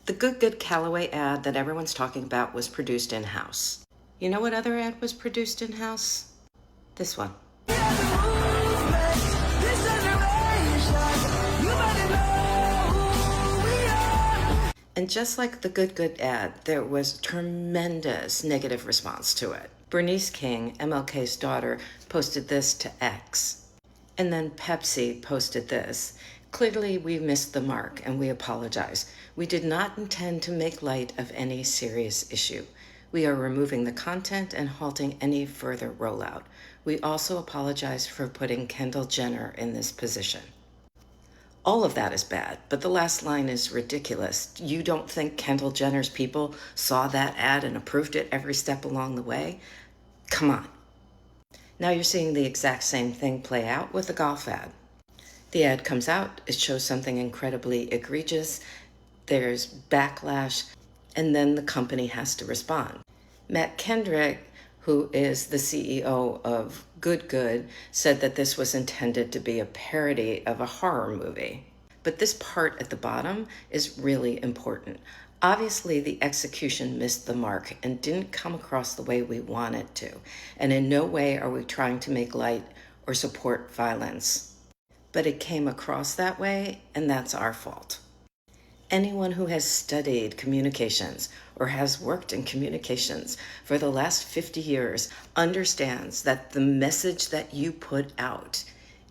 The Good Callaway ad that everyone's talking about was produced in-house. You know what other ad was produced in-house? This one. And just like the Good ad, there was tremendous negative response to it. Bernice King, MLK's daughter, posted this to X. And then Pepsi posted this. Clearly, we missed the mark and we apologize. We did not intend to make light of any serious issue. We are removing the content and halting any further rollout. We also apologize for putting Kendall Jenner in this position. All of that is bad, but the last line is ridiculous. You don't think Kendall Jenner's people saw that ad and approved it every step along the way? Come on. Now you're seeing the exact same thing play out with the golf ad. The ad comes out, it shows something incredibly egregious, there's backlash, and then the company has to respond. Matt Kendrick, who is the CEO of Good, said that this was intended to be a parody of a horror movie. But this part at the bottom is really important. Obviously, the execution missed the mark and didn't come across the way we want it to. And in no way are we trying to make light or support violence. But it came across that way, and that's our fault. Anyone who has studied communications or has worked in communications for the last 50 years understands that the message that you put out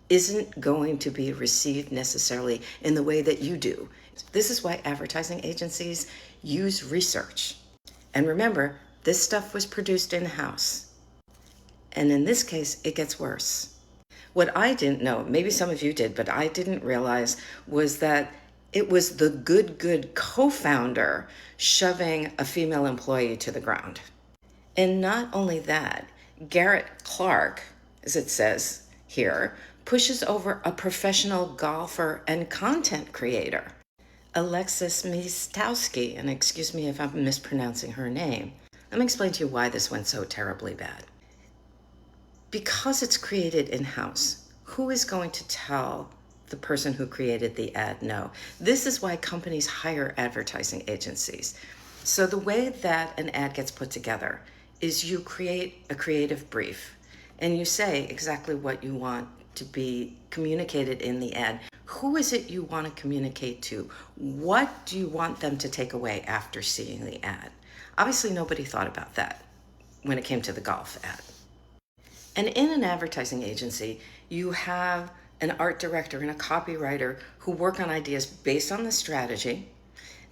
isn't going to be received necessarily in the way that you do. This is why advertising agencies use research. And remember, this stuff was produced in-house. And in this case, it gets worse. What I didn't know, maybe some of you did, but I didn't realize, was that it was the Good co-founder shoving a female employee to the ground. And not only that, Garrett Clark, as it says here, pushes over a professional golfer and content creator, Alexis Mistowski, and excuse me if I'm mispronouncing her name. Let me explain to you why this went so terribly bad. Because it's created in-house, who is going to tell the person who created the ad no? This is why companies hire advertising agencies. So the way that an ad gets put together is you create a creative brief and you say exactly what you want to be communicated in the ad. Who is it you want to communicate to? What do you want them to take away after seeing the ad? Obviously, nobody thought about that when it came to the golf ad. And in an advertising agency, you have an art director and a copywriter who work on ideas based on the strategy.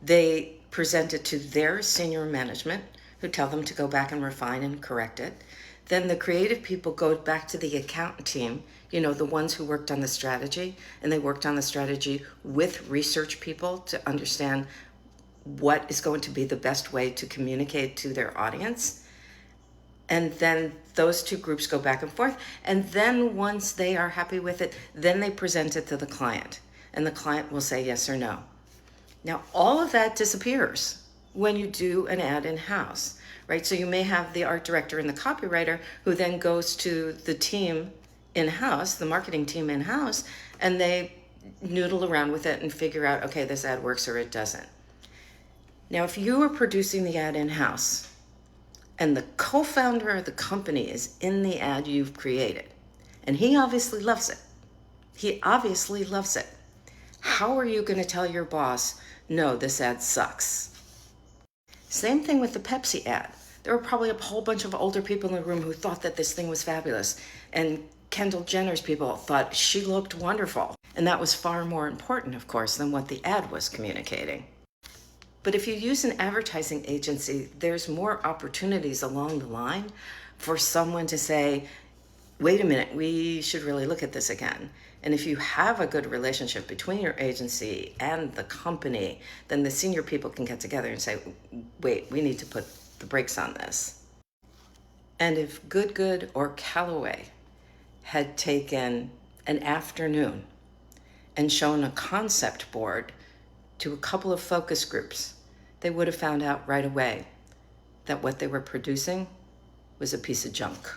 They present it to their senior management, who tell them to go back and refine and correct it. Then the creative people go back to the account team, you know, the ones who worked on the strategy, and they worked on the strategy with research people to understand what is going to be the best way to communicate to their audience. And then those two groups go back and forth. And then once they are happy with it, then they present it to the client. And the client will say yes or no. Now, all of that disappears when you do an ad in-house, right? So you may have the art director and the copywriter who then goes to the team in-house, the marketing team in-house, and they noodle around with it and figure out, okay, this ad works or it doesn't. Now, if you are producing the ad in-house, and the co-founder of the company is in the ad you've created, and he obviously loves it. He obviously loves it. How are you going to tell your boss, no, this ad sucks? Same thing with the Pepsi ad. There were probably a whole bunch of older people in the room who thought that this thing was fabulous. And Kendall Jenner's people thought she looked wonderful. And that was far more important, of course, than what the ad was communicating. But if you use an advertising agency, there's more opportunities along the line for someone to say, wait a minute, we should really look at this again. And if you have a good relationship between your agency and the company, then the senior people can get together and say, wait, we need to put the brakes on this. And if Good or Callaway had taken an afternoon and shown a concept board to a couple of focus groups, they would have found out right away that what they were producing was a piece of junk.